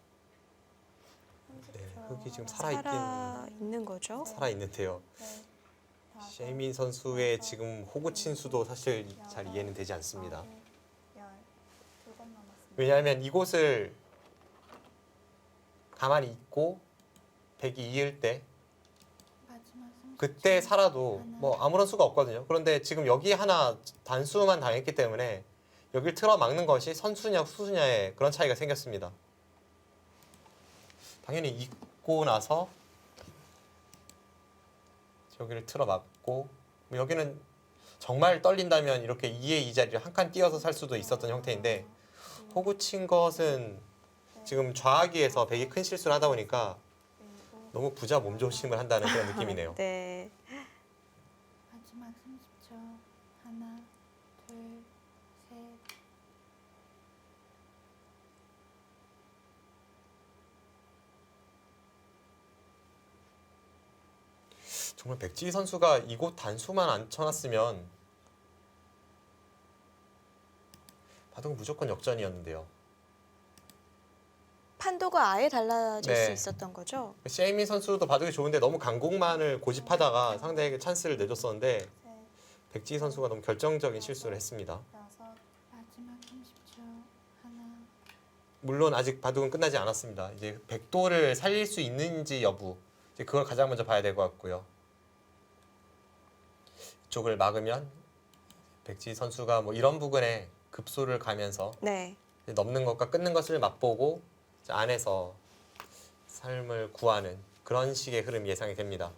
네. 흑이 지금 살아 있는 거죠. 있는데요. 넷, 다섯, 셰이민 선수의 지금 호구친 수도 사실 잘 이해는 되지 않습니다. 아홉, 열. 두 번 남았습니다. 왜냐하면 이곳을 가만히 있고 백이 이을 때 마지막 30초. 그때 살아도 뭐 아무런 수가 없거든요. 그런데 지금 여기 하나 단수만 당했기 때문에 여기를 틀어 막는 것이 선수냐 후수냐의 그런 차이가 생겼습니다. 당연히 잊고 나서 여기를 틀어 막고 뭐 여기는 정말 떨린다면 이렇게 2의 2 자리를 한 칸 띄어서 살 수도 있었던 형태인데 호구 친 것은 지금 좌하기에서 백이 큰 실수를 하다 보니까 너무 부자 몸조심을 한다는 그런 느낌이네요. 네. 마지막 30초. 하나, 둘, 셋. 정말 백지희 선수가 이곳 단수만 안 쳐놨으면 바둑은 무조건 역전이었는데요. 판도가 아예 달라질 네. 수 있었던 거죠. 셰이민 선수도 바둑이 좋은데 너무 강공만을 고집하다가 상대에게 찬스를 내줬었는데 셋, 백지희 선수가 너무 결정적인 실수를 했습니다. 여섯. 마지막 30초. 하나, 물론 아직 바둑은 끝나지 않았습니다. 이제 백도를 살릴 수 있는지 여부 이제 그걸 가장 먼저 봐야 될 것 같고요. 이쪽을 막으면 백지희 선수가 뭐 이런 부분에 급소를 가면서 네. 이제 넘는 것과 끊는 것을 맛보고 이제 안에서 삶을 구하는 그런 식의 흐름이 예상이 됩니다.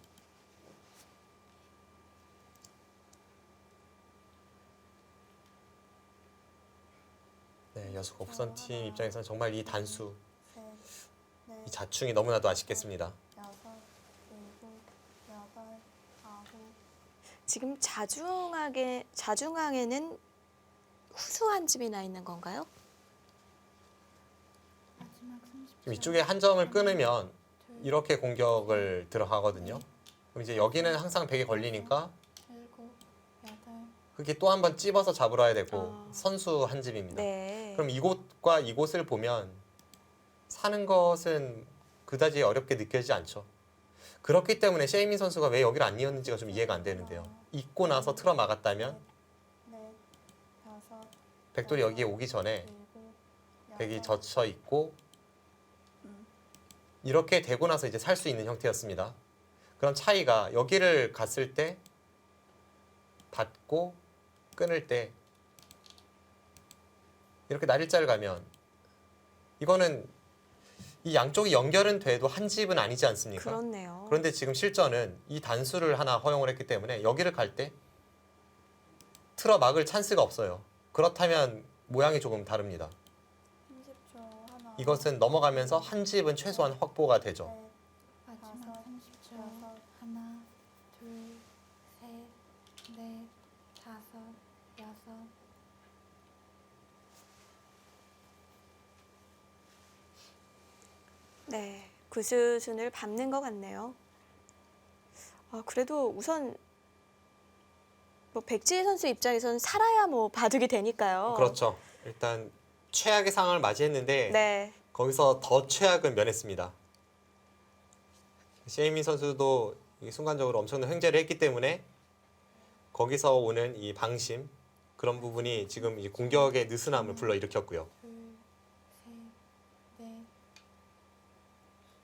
네, 여수 곱선 팀 입장에서는 정말 이 단수, 셋, 넷, 이 자충이 너무나도 아쉽겠습니다. 여섯, 일곱, 여덟, 아홉. 지금 자중항에는 후수 한 집이 나 있는 건가요? 마지막 30초. 지금 이쪽에 한 점을 끊으면 이렇게 공격을 들어가거든요. 그럼 이제 여기는 항상 백에 걸리니까 일곱, 여덟. 흑이 또 한 번 찝어서 잡으러야 되고 아. 선수 한 집입니다. 네. 그럼 이곳과 이곳을 보면 사는 것은 그다지 어렵게 느껴지지 않죠. 그렇기 때문에 셰이민 선수가 왜 여기를 안 이었는지가 좀 이해가 안 되는데요. 잊고 나서 틀어 막았다면 넷, 다섯, 백돌이 여기에 오기 전에 일곱, 백이 여덟. 젖혀 있고 이렇게 되고 나서 이제 살 수 있는 형태였습니다. 그런 차이가 여기를 갔을 때 받고 끊을 때 이렇게 날일자를 가면 이거는 이 양쪽이 연결은 돼도 한 집은 아니지 않습니까? 그렇네요. 그런데 지금 실전은 이 단수를 하나 허용을 했기 때문에 여기를 갈 때 틀어 막을 찬스가 없어요. 그렇다면 모양이 조금 다릅니다. 30초. 하나. 이것은 넘어가면서 한 집은 최소한 확보가 되죠. 넷, 마지막 다섯, 30초. 여섯. 하나, 둘, 셋, 넷, 네, 구슬순을 밟는 것 같네요. 그래도 우선 뭐 백지희 선수 입장에서는 살아야 뭐 바둑이 되니까요. 그렇죠. 일단 최악의 상황을 맞이했는데 네, 거기서 더 최악은 면했습니다. 시에이민 선수도 순간적으로 엄청난 횡재를 했기 때문에 거기서 오는 이 방심 그런 부분이 지금 이 공격의 느슨함을 불러일으켰고요. 둘, 셋, 넷.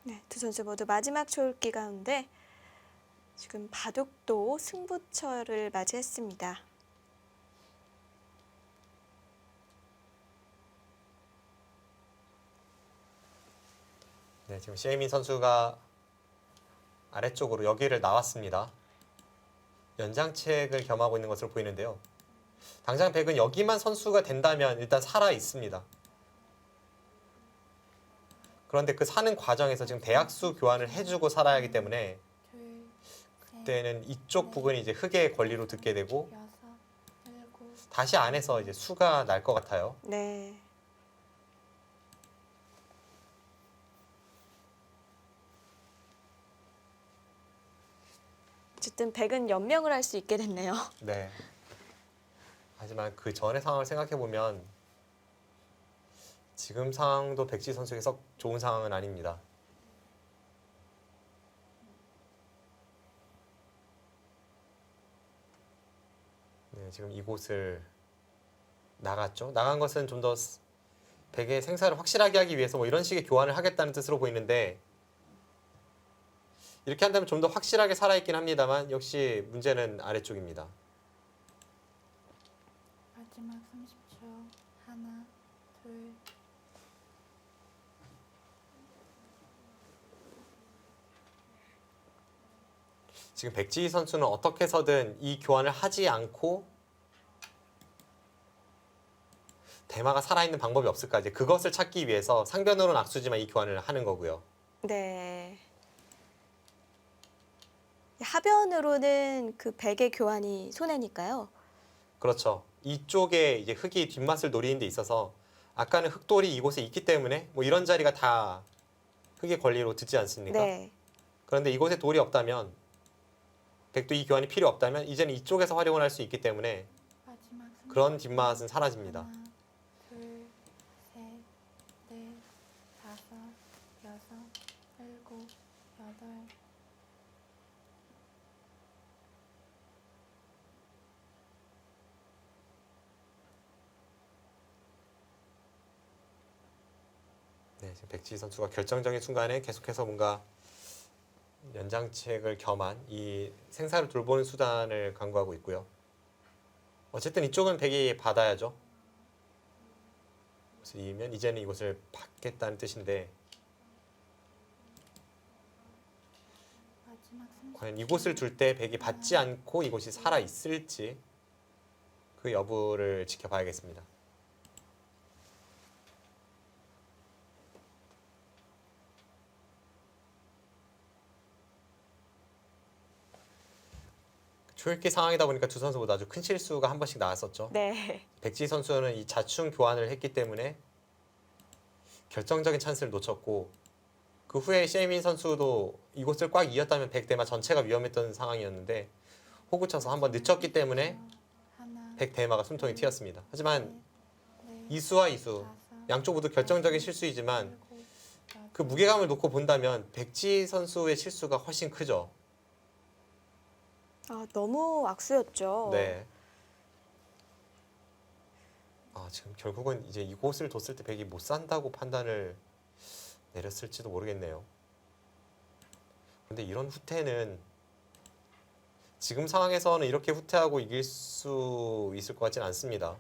네, 두 선수 모두 마지막 초읽기 가운데 지금 바둑도 승부처를 맞이했습니다. 네, 지금 시에이민 선수가 아래쪽으로 여기를 나왔습니다. 연장책을 겸하고 있는 것으로 보이는데요. 당장 백은 여기만 선수가 된다면 일단 살아 있습니다. 그런데 그 사는 과정에서 지금 대학수 교환을 해주고 살아야 하기 때문에 둘, 셋, 그때는 이쪽 부분이 이제 흑의 권리로 듣게 되고 여섯, 일곱. 다시 안에서 이제 수가 날 것 같아요. 네. 어쨌든 백은 연명을 할 수 있게 됐네요. 네. 하지만 그 전의 상황을 생각해 보면 지금 상황도 백지 선수에게 썩 좋은 상황은 아닙니다. 네, 지금 이곳을 나갔죠. 나간 것은 좀 더 백의 생사를 확실하게 하기 위해서 뭐 이런 식의 교환을 하겠다는 뜻으로 보이는데 이렇게 한다면 좀 더 확실하게 살아있긴 합니다만 역시 문제는 아래쪽입니다. 마지막 30초. 하나, 둘. 지금 백지희 선수는 어떻게 해서든 이 교환을 하지 않고 대마가 살아있는 방법이 없을까 이제 그것을 찾기 위해서 상변으로는 악수지만 이 교환을 하는 거고요. 네. 하변으로는 그 백의 교환이 손해니까요. 그렇죠. 이쪽에 이제 흑이 뒷맛을 노리는 데 있어서 아까는 흑돌이 이곳에 있기 때문에 뭐 이런 자리가 다 흑의 권리로 듣지 않습니까? 네. 그런데 이곳에 돌이 없다면 백도 이 교환이 필요 없다면 이제는 이쪽에서 활용을 할 수 있기 때문에 마지막 30초. 그런 뒷맛은 사라집니다. 하나, 둘, 셋, 넷, 다섯, 여섯, 일곱, 여덟. 네, 지금 백지희 선수가 결정적인 순간에 계속해서 뭔가 연장책을 겸한 이 생사를 돌보는 수단을 강구하고 있고요. 어쨌든 이쪽은 백이 받아야죠. 그래서 이면 이제는 이곳을 받겠다는 뜻인데 마지막 30초. 과연 이곳을 둘 때 백이 받지 않고 이곳이 살아 있을지 그 여부를 지켜봐야겠습니다. 초읽기 상황이다 보니까 두 선수 모두 아주 큰 실수가 한 번씩 나왔었죠. 네. 백지 선수는 이 자충 교환을 했기 때문에 결정적인 찬스를 놓쳤고 그 후에 시에민 선수도 이곳을 꽉 이었다면 백대마 전체가 위험했던 상황이었는데 호구 쳐서 한번 늦췄기 때문에 하나, 백대마가 숨통이 튀었습니다. 하지만 넷, 이수와 이수 다섯, 양쪽 모두 결정적인 실수이지만 일곱, 여덟. 그 무게감을 놓고 본다면 백지 선수의 실수가 훨씬 크죠. 너무 악수였죠. 네. 지금 결국은 이제 이곳을 뒀을 때 백이 못 산다고 판단을 내렸을지도 모르겠네요. 근데 이런 후퇴는 지금 상황에서는 이렇게 후퇴하고 이길 수 있을 것 같지는 않습니다.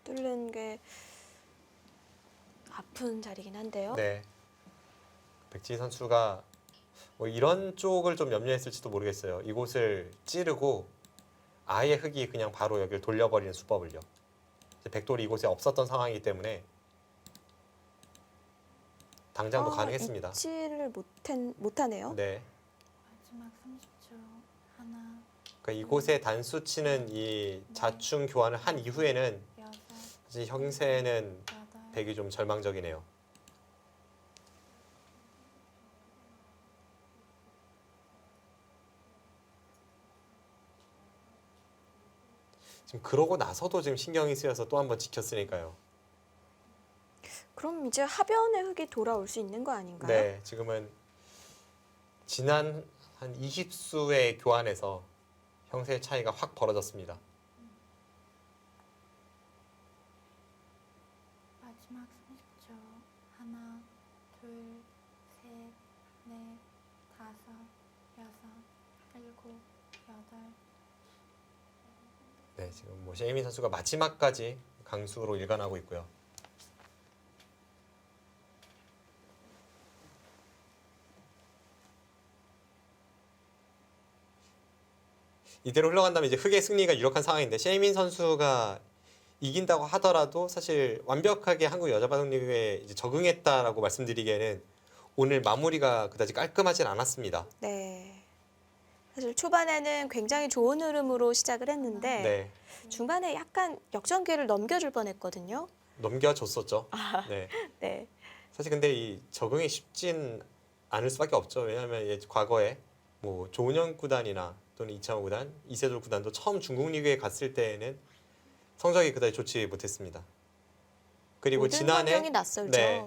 뚫는 게 아픈 자리긴 한데요. 네. 백지희 선수가 뭐 이런 쪽을 좀 염려했을지도 모르겠어요. 이곳을 찌르고 아예 흑이 그냥 바로 여기를 돌려버리는 수법을요. 이제 백돌이 이곳에 없었던 상황이기 때문에 당장도 가능했습니다. 입지를 못하네요. 네. 마지막 30초. 하나, 그러니까 이곳에 단수 치는 이 자충 교환을 한 이후에는 여섯, 사실 형세는 여덟, 백이 좀 절망적이네요. 지금 그러고 나서도 지금 신경이 쓰여서 또 한 번 지켰으니까요. 그럼 이제 하변의 흙이 돌아올 수 있는 거 아닌가요? 네, 지금은 지난 한 20수의 교환에서 형세의 차이가 확 벌어졌습니다. 마지막 30초. 하나, 둘, 셋, 넷, 다섯, 여섯, 일곱, 여덟. 네, 지금 뭐 셰이민 선수가 마지막까지 강수로 일관하고 있고요. 이대로 흘러간다면 이제 흑의 승리가 유력한 상황인데 셰이민 선수가 이긴다고 하더라도 사실 완벽하게 한국 여자바둑리그에 이제 적응했다라고 말씀드리기에는 오늘 마무리가 그다지 깔끔하진 않았습니다. 네. 사실 초반에는 굉장히 좋은 흐름으로 시작을 했는데 네, 중반에 약간 역전기를 넘겨줄 뻔했거든요. 넘겨줬었죠. 네. 네. 사실 근데 이 적응이 쉽진 않을 수밖에 없죠. 왜냐하면 과거에 뭐 조은현 구단이나 또는 이창호 구단, 이세돌 구단도 처음 중국 리그에 갔을 때에는 성적이 그다지 좋지 못했습니다. 그리고 모든 환경이 낯설죠. 네.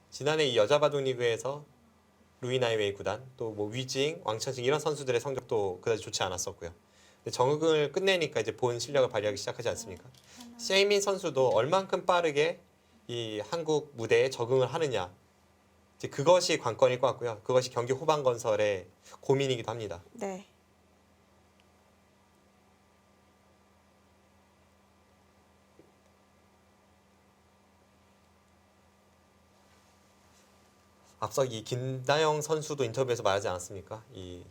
지난해 이 여자바둑 리그에서 루이나이웨이 구단, 또 뭐 위징, 왕천징 이런 선수들의 성적도 그다지 좋지 않았었고요. 근데 적응을 끝내니까 이제 본 실력을 발휘하기 시작하지 않습니까? 셰이민 선수도 얼만큼 빠르게 이 한국 무대에 적응을 하느냐, 이제 그것이 관건일 것 같고요. 그것이 경기 후반 건설의 고민이기도 합니다. 네. 앞서 이 김나영 선수도 인터뷰에서 말하지 않았습니까? 이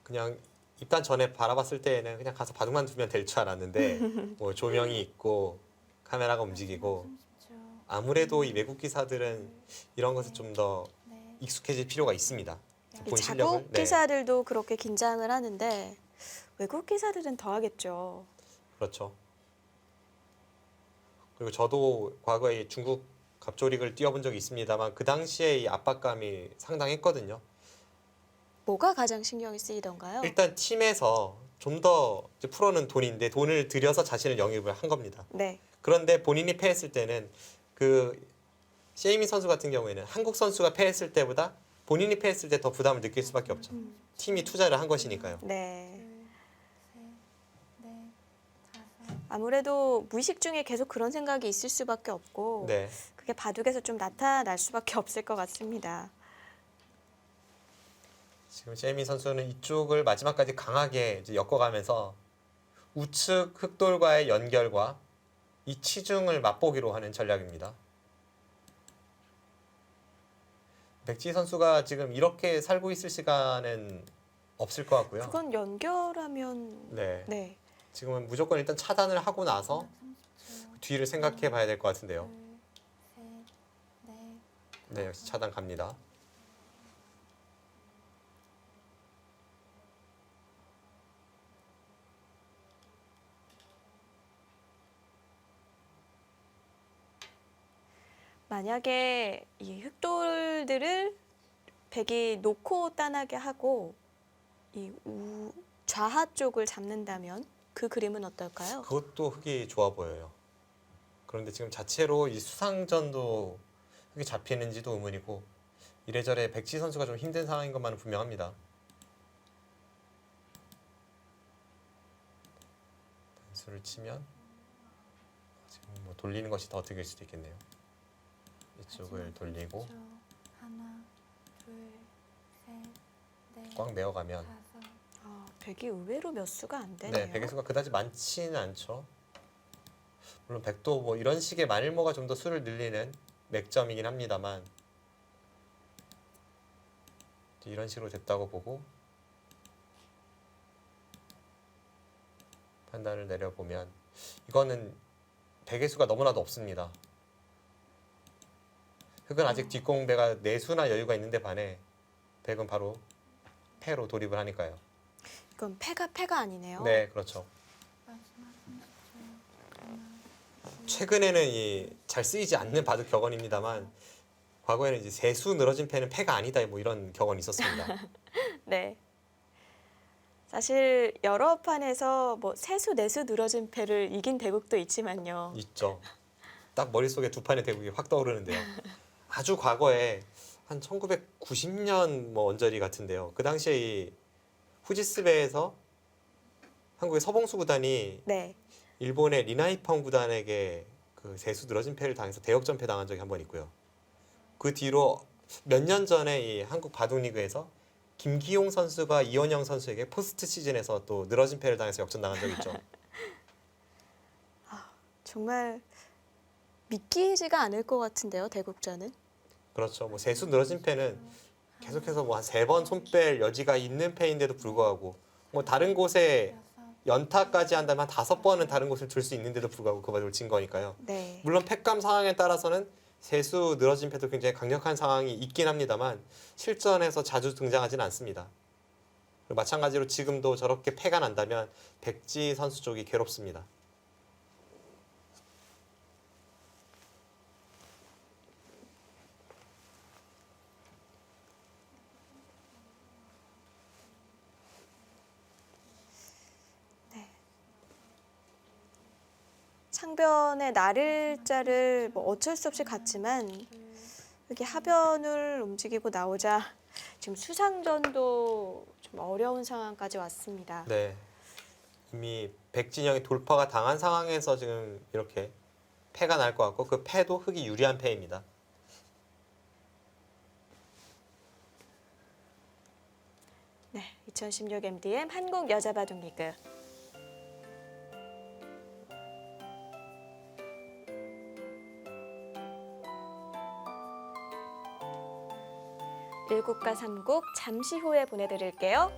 그냥 입단 전에 바라봤을 때에는 그냥 가서 바둑만 두면 될 줄 알았는데 뭐 조명이 있고 카메라가 움직이고 30초. 아무래도 이 외국 기사들은 이런 것에 좀 더 넷, 익숙해질 필요가 있습니다. 이 본 자국 실력을 기사들도 그렇게 긴장을 하는데 외국 기사들은 더 하겠죠. 그렇죠. 그리고 저도 과거에 중국 갑조릭을 뛰어본 적이 있습니다만 그 당시에 이 압박감이 상당했거든요. 뭐가 가장 신경이 쓰이던가요? 일단 팀에서 좀 더 프로는 돈인데 돈을 들여서 자신을 영입을 한 겁니다. 네. 그런데 본인이 패했을 때는 그 셰이민 선수 같은 경우에는 한국 선수가 패했을 때보다 본인이 패했을 때 더 부담을 느낄 수밖에 없죠. 팀이 투자를 한 것이니까요. 네. 둘, 셋, 넷, 다섯. 아무래도 무의식 중에 계속 그런 생각이 있을 수밖에 없고 네. 그게 바둑에서 좀 나타날 수밖에 없을 것 같습니다. 지금 셰이민 선수는 이쪽을 마지막까지 강하게 이제 엮어가면서 우측 흑돌과의 연결과 이 치중을 맛보기로 하는 전략입니다. 백지 선수가 지금 이렇게 살고 있을 시간은 없을 것 같고요. 그건 연결하면 네. 네. 지금은 무조건 일단 차단을 하고 나서 30초. 뒤를 생각해 봐야 될 것 같은데요. 둘, 셋, 넷. 네, 역시 차단 갑니다. 만약에 이 흑돌들을 백이 놓고 따나게 하고 이 좌하 쪽을 잡는다면 그 그림은 어떨까요? 그것도 흙이 좋아 보여요. 그런데 지금 자체로 이 수상전도 흙이 잡히는지도 의문이고 이래저래 백지 선수가 좀 힘든 상황인 것만은 분명합니다. 단수를 치면 지금 뭐 돌리는 것이 더 득일 수도 있겠네요. 이쪽을 마지막 돌리고 30초. 하나, 둘, 셋, 넷, 꽉 메어가면 다섯. 백이 의외로 몇 수가 안 되네요. 네, 백의 수가 그다지 많지는 않죠. 물론 백도 뭐 이런 식의 만일모가 좀 더 수를 늘리는 맥점이긴 합니다만 이런 식으로 됐다고 보고 판단을 내려보면 이거는 백의 수가 너무나도 없습니다. 흑은 아직 뒷공배가 4수나 여유가 있는데 반해 백은 바로 패로 돌입을 하니까요. 이건 패가 아니네요. 네, 그렇죠. 마지막 선수 하나, 최근에는 이 잘 쓰이지 않는 바둑 격언입니다만 과거에는 이제 세수 늘어진 패는 패가 아니다 뭐 이런 격언이 있었습니다. 네. 사실 여러 판에서 뭐 세수 내수 늘어진 패를 이긴 대국도 있지만요. 있죠. 딱 머릿속에 두 판의 대국이 확 떠오르는데요. 아주 과거에 한 1990년 뭐 언저리 같은데요. 그 당시에 이 후지스베에서 한국의 서봉수 구단이 네. 일본의 리나이펑 구단에게 그 세수 늘어진 패를 당해서 대역전패 당한 적이 한 번 있고요. 그 뒤로 몇 년 전에 이 한국 바둑 리그에서 김기용 선수가 이원영 선수에게 포스트 시즌에서 또 늘어진 패를 당해서 역전 당한 적이 있죠. 정말 믿기지가 않을 것 같은데요, 대국전은. 그렇죠. 뭐 세수 늘어진 패는 계속해서 뭐 한 3번 손 뺄 여지가 있는 패인데도 불구하고 뭐 다른 곳에 여섯, 연타까지 한다면 한 5번은 다른 곳을 둘 수 있는데도 불구하고 그 바둑을 진 거니까요. 네. 물론 패감 상황에 따라서는 세수 늘어진 패도 굉장히 강력한 상황이 있긴 합니다만 실전에서 자주 등장하지는 않습니다. 그리고 마찬가지로 지금도 저렇게 패가 난다면 백지 선수 쪽이 괴롭습니다. 창변의 나를자를 뭐 어쩔 수 없이 갔지만 여기 하변을 움직이고 나오자 지금 수상전도 좀 어려운 상황까지 왔습니다. 네, 이미 백진영이 돌파가 당한 상황에서 지금 이렇게 패가 날 것 같고 그 패도 흑이 유리한 패입니다. 네, 2016 MDM 한국 여자 바둑 리그. 일국과 삼국 잠시 후에 보내드릴게요.